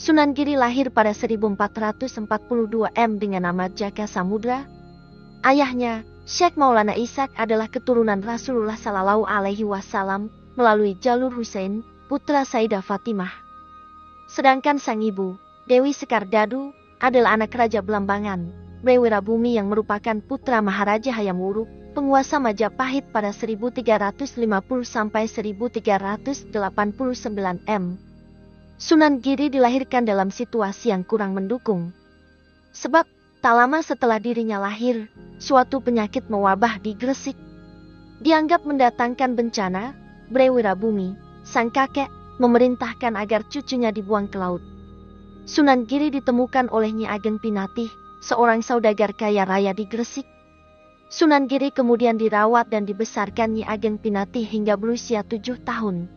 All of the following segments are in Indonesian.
Sunan Giri lahir pada 1442 dengan nama Jaka Samudra. Ayahnya, Syekh Maulana Ishaq adalah keturunan Rasulullah Shallallahu Alaihi Wasallam melalui jalur Husain, putra Sayyidah Fatimah. Sedangkan sang ibu, Dewi Sekar Dadu, adalah anak Raja Belambangan, Brewirabumi yang merupakan putra Maharaja Hayam Wuruk, penguasa Majapahit pada 1350 sampai 1389 m. Sunan Giri dilahirkan dalam situasi yang kurang mendukung. Sebab, tak lama setelah dirinya lahir, suatu penyakit mewabah di Gresik. Dianggap mendatangkan bencana, Brewirabumi, sang kakek, memerintahkan agar cucunya dibuang ke laut. Sunan Giri ditemukan oleh Nyi Ageng Pinatih, seorang saudagar kaya raya di Gresik. Sunan Giri kemudian dirawat dan dibesarkan Nyi Ageng Pinatih hingga berusia 7 tahun.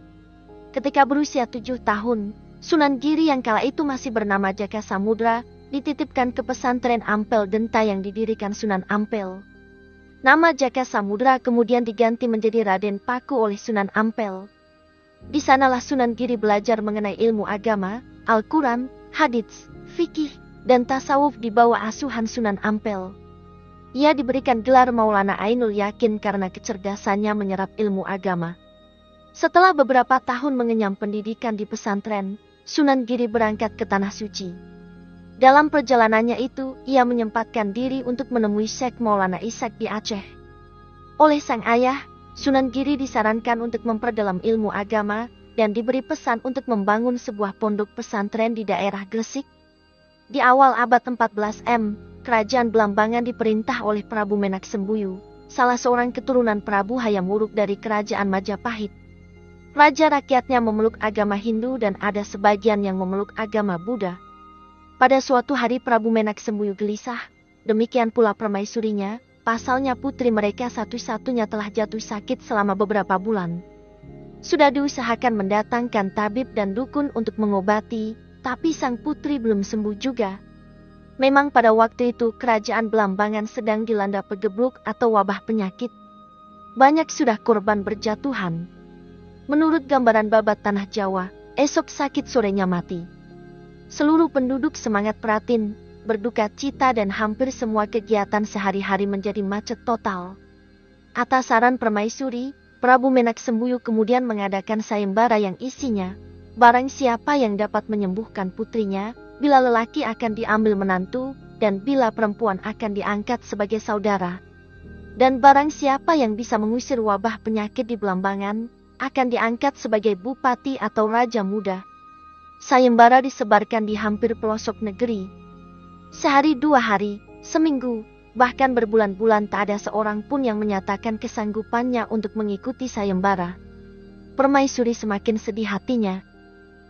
Ketika berusia 7 tahun, Sunan Giri yang kala itu masih bernama Jaka Samudra, dititipkan ke pesantren Ampel Denta yang didirikan Sunan Ampel. Nama Jaka Samudra kemudian diganti menjadi Raden Paku oleh Sunan Ampel. Di sanalah Sunan Giri belajar mengenai ilmu agama, Al-Quran, hadits, fikih, dan tasawuf di bawah asuhan Sunan Ampel. Ia diberikan gelar Maulana Ainul Yakin karena kecerdasannya menyerap ilmu agama. Setelah beberapa tahun mengenyam pendidikan di pesantren, Sunan Giri berangkat ke Tanah Suci. Dalam perjalanannya itu, ia menyempatkan diri untuk menemui Syekh Maulana Ishaq di Aceh. Oleh sang ayah, Sunan Giri disarankan untuk memperdalam ilmu agama dan diberi pesan untuk membangun sebuah pondok pesantren di daerah Gresik. Di awal abad 14 m, Kerajaan Belambangan diperintah oleh Prabu Menak Sembuyu, salah seorang keturunan Prabu Hayam Wuruk dari Kerajaan Majapahit. Raja rakyatnya memeluk agama Hindu dan ada sebagian yang memeluk agama Buddha. Pada suatu hari Prabu Menak Sembuyu gelisah, demikian pula permaisurinya, pasalnya putri mereka satu-satunya telah jatuh sakit selama beberapa bulan. Sudah diusahakan mendatangkan tabib dan dukun untuk mengobati, tapi sang putri belum sembuh juga. Memang pada waktu itu kerajaan Belambangan sedang dilanda pegebluk atau wabah penyakit. Banyak sudah korban berjatuhan. Menurut gambaran babat tanah Jawa, esok sakit sorenya mati. Seluruh penduduk semangat prihatin, berduka cita dan hampir semua kegiatan sehari-hari menjadi macet total. Atas saran permaisuri, Prabu Menak Sembuyu kemudian mengadakan sayembara yang isinya, barang siapa yang dapat menyembuhkan putrinya, bila lelaki akan diambil menantu, dan bila perempuan akan diangkat sebagai saudara. Dan barang siapa yang bisa mengusir wabah penyakit di Belambangan, akan diangkat sebagai bupati atau raja muda. Sayembara disebarkan di hampir pelosok negeri. Sehari 2 hari, seminggu, bahkan berbulan-bulan tak ada seorang pun yang menyatakan kesanggupannya untuk mengikuti sayembara. Permaisuri semakin sedih hatinya.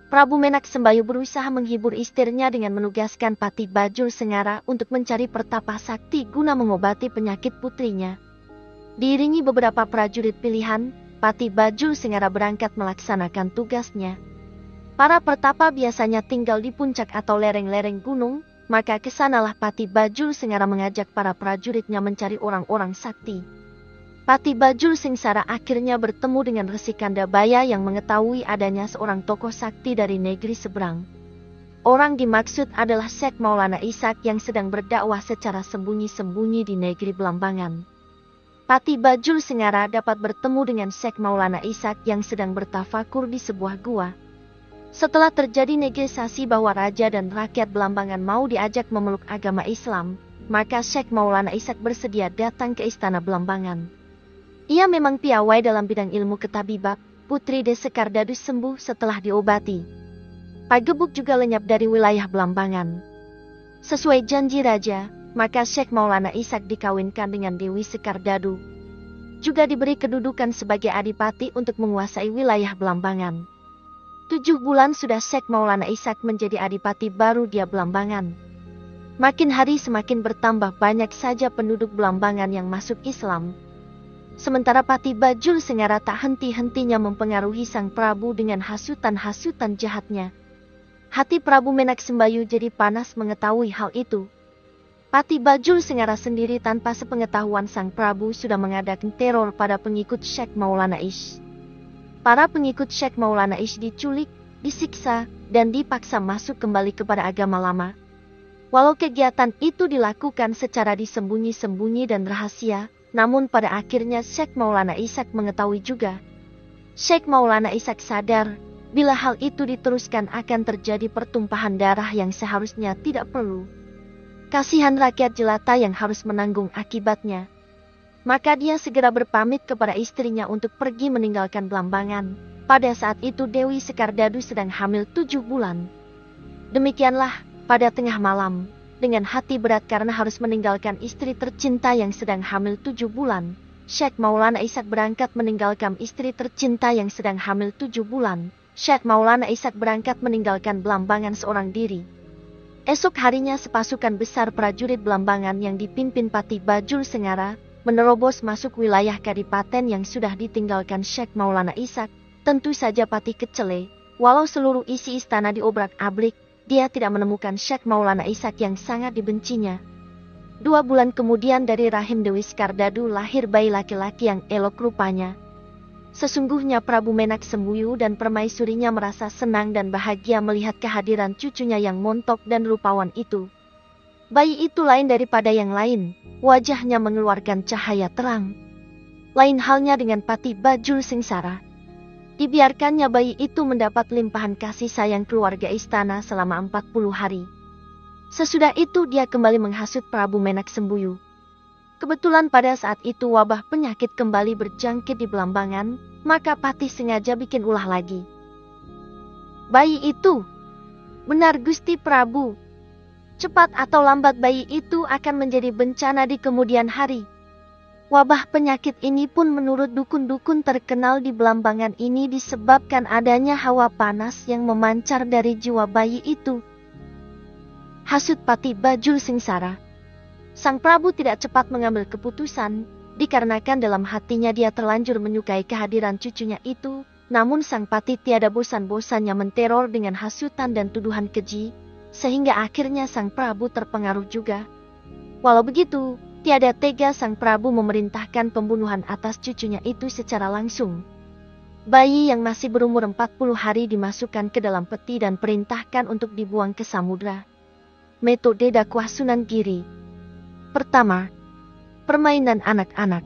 Prabu Menak Sembayu berusaha menghibur istrinya dengan menugaskan Pati Bajul Sengara untuk mencari pertapa sakti guna mengobati penyakit putrinya. Diiringi beberapa prajurit pilihan, Pati Bajul Sengara berangkat melaksanakan tugasnya. Para pertapa biasanya tinggal di puncak atau lereng-lereng gunung, maka kesanalah Pati Bajul Sengara mengajak para prajuritnya mencari orang-orang sakti. Pati Bajul Sengara akhirnya bertemu dengan Resi Kandabaya yang mengetahui adanya seorang tokoh sakti dari negeri seberang. Orang dimaksud adalah Syekh Maulana Ishaq yang sedang berdakwah secara sembunyi-sembunyi di negeri Belambangan. Pati Bajul Sengara dapat bertemu dengan Syekh Maulana Ishaq yang sedang bertafakur di sebuah gua. Setelah terjadi negosiasi bahwa raja dan rakyat Belambangan mau diajak memeluk agama Islam, maka Syekh Maulana Ishaq bersedia datang ke istana Belambangan. Ia memang piawai dalam bidang ilmu ketabibab, putri Desekar Dadu sembuh setelah diobati. Pagebuk juga lenyap dari wilayah Belambangan. Sesuai janji raja, maka Syekh Maulana Ishaq dikawinkan dengan Dewi Sekar Dadu. Juga diberi kedudukan sebagai adipati untuk menguasai wilayah Belambangan. 7 bulan sudah Syekh Maulana Ishaq menjadi adipati baru di Belambangan. Makin hari semakin bertambah banyak saja penduduk Belambangan yang masuk Islam. Sementara Pati Bajul Sengara tak henti-hentinya mempengaruhi sang Prabu dengan hasutan-hasutan jahatnya. Hati Prabu Menak Sembayu jadi panas mengetahui hal itu. Pati Bajul Sengara sendiri tanpa sepengetahuan sang Prabu sudah mengadakan teror pada pengikut Syekh Maulana Ishaq. Para pengikut Syekh Maulana Ishaq diculik, disiksa, dan dipaksa masuk kembali kepada agama lama. Walau kegiatan itu dilakukan secara disembunyi-sembunyi dan rahasia, namun pada akhirnya Syekh Maulana Ishaq mengetahui juga. Syekh Maulana Ishaq sadar, bila hal itu diteruskan akan terjadi pertumpahan darah yang seharusnya tidak perlu. Kasihan rakyat jelata yang harus menanggung akibatnya. Maka dia segera berpamit kepada istrinya untuk pergi meninggalkan Blambangan. Pada saat itu Dewi Sekardadu sedang hamil 7 bulan. Demikianlah, pada tengah malam, dengan hati berat karena harus meninggalkan istri tercinta yang sedang hamil 7 bulan, Syekh Maulana Ishaq berangkat meninggalkan istri tercinta yang sedang hamil 7 bulan. Syekh Maulana Ishaq berangkat meninggalkan Blambangan seorang diri. Esok harinya sepasukan besar prajurit Blambangan yang dipimpin Pati Bajul Sengara menerobos masuk wilayah kadipaten yang sudah ditinggalkan Syekh Maulana Ishaq. Tentu saja Pati Kecele, walau seluruh isi istana diobrak-abrik, dia tidak menemukan Syekh Maulana Ishaq yang sangat dibencinya. 2 bulan kemudian dari rahim Dewi Sekardadu lahir bayi laki-laki yang elok rupanya. Sesungguhnya Prabu Menak Sembuyu dan permaisurinya merasa senang dan bahagia melihat kehadiran cucunya yang montok dan rupawan itu. Bayi itu lain daripada yang lain, wajahnya mengeluarkan cahaya terang. Lain halnya dengan Pati Bajul Sengsara. Dibiarkannya bayi itu mendapat limpahan kasih sayang keluarga istana selama 40 hari. Sesudah itu dia kembali menghasut Prabu Menak Sembuyu. Kebetulan pada saat itu wabah penyakit kembali berjangkit di Blambangan, maka Patih sengaja bikin ulah lagi. Bayi itu, benar Gusti Prabu, cepat atau lambat bayi itu akan menjadi bencana di kemudian hari. Wabah penyakit ini pun menurut dukun-dukun terkenal di Blambangan ini disebabkan adanya hawa panas yang memancar dari jiwa bayi itu. Hasut Pati Bajul Sengsara. Sang Prabu tidak cepat mengambil keputusan, dikarenakan dalam hatinya dia terlanjur menyukai kehadiran cucunya itu, namun Sang Pati tiada bosan-bosannya menteror dengan hasutan dan tuduhan keji, sehingga akhirnya Sang Prabu terpengaruh juga. Walau begitu, tiada tega Sang Prabu memerintahkan pembunuhan atas cucunya itu secara langsung. Bayi yang masih berumur 40 hari dimasukkan ke dalam peti dan perintahkan untuk dibuang ke samudra. Metode dakwah Sunan Giri. Pertama, permainan anak-anak.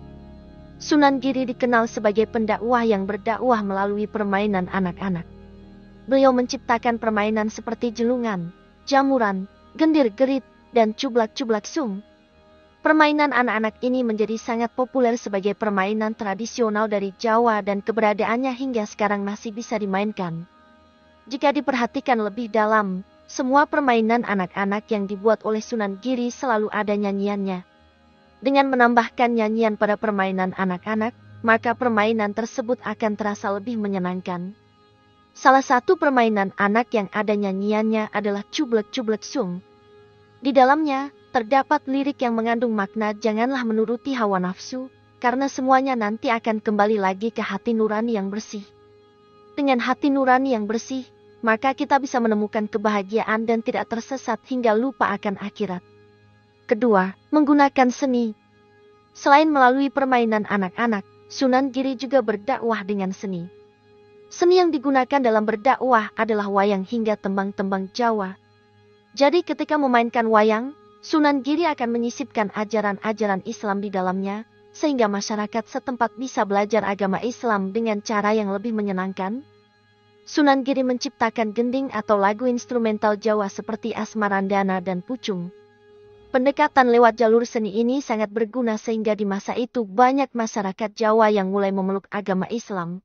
Sunan Giri dikenal sebagai pendakwah yang berdakwah melalui permainan anak-anak. Beliau menciptakan permainan seperti jelungan, jamuran, gendir-gerit, dan cublak-cublak sung. Permainan anak-anak ini menjadi sangat populer sebagai permainan tradisional dari Jawa dan keberadaannya hingga sekarang masih bisa dimainkan. Jika diperhatikan lebih dalam, semua permainan anak-anak yang dibuat oleh Sunan Giri selalu ada nyanyiannya. Dengan menambahkan nyanyian pada permainan anak-anak, maka permainan tersebut akan terasa lebih menyenangkan. Salah satu permainan anak yang ada nyanyiannya adalah Cublek-Cublek Sung. Di dalamnya, terdapat lirik yang mengandung makna janganlah menuruti hawa nafsu, karena semuanya nanti akan kembali lagi ke hati nurani yang bersih. Dengan hati nurani yang bersih, maka kita bisa menemukan kebahagiaan dan tidak tersesat hingga lupa akan akhirat. Kedua, menggunakan seni. Selain melalui permainan anak-anak, Sunan Giri juga berdakwah dengan seni. Seni yang digunakan dalam berdakwah adalah wayang hingga tembang-tembang Jawa. Jadi ketika memainkan wayang, Sunan Giri akan menyisipkan ajaran-ajaran Islam di dalamnya, sehingga masyarakat setempat bisa belajar agama Islam dengan cara yang lebih menyenangkan. Sunan Giri menciptakan gending atau lagu instrumental Jawa seperti Asmarandana dan Pucung. Pendekatan lewat jalur seni ini sangat berguna sehingga di masa itu banyak masyarakat Jawa yang mulai memeluk agama Islam.